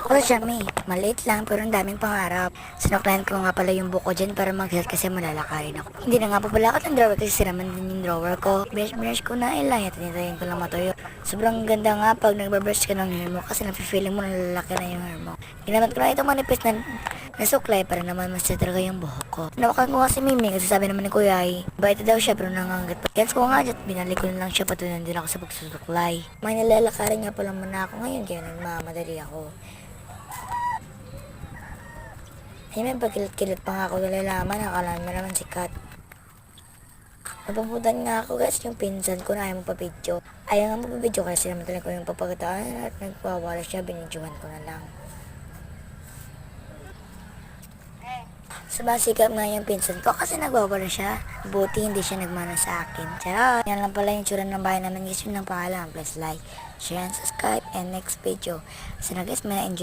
Ako siya, may maliit lang pero ang daming pangarap. Sinuklayan ko nga pala yung buko dyan para mag-health kasi malalakarin ako. Hindi na nga papalakot ang drawer kasi siraman din yung drawer ko. Brush ko na ilang, tinitayin ko lang matuyo. Sobrang ganda nga pag nagbabrush ka ng hair mo kasi nafe-feeling mo nalalaki na yung hair mo. Ginamit ko na itong manipis na nasuklay para naman mas talaga yung buhok ko. Nawakan ko nga si Mimi kasi sabi naman ni Kuya ay bait daw siya pero nangangat pa. Gets ko nga dyan, binalik ko na lang siya patunan din ako sa pagsusuklay. May nalalakarin nga pala muna ako ngayon kaya nagmamadali ako. Ay, may pagkilit-kilit pa nga ako nalalaman. Akala mo naman sikat. Napabutan nga ako guys yung pinsan ko na ayaw magpa-video. Ayaw nga magpa-video kasi naman talaga ko yung papagataan at nagpawala siya. Binidyohan ko na lang. Sumasikap nga yung pinsan ko kasi nagwawala siya. Buti hindi siya nagmana sa akin. Charot! Yan lang pala yung tsura ng bahay naman guys. Yun ang pangalan. Please like, share, and subscribe. And next video. So na guys, may na-enjoy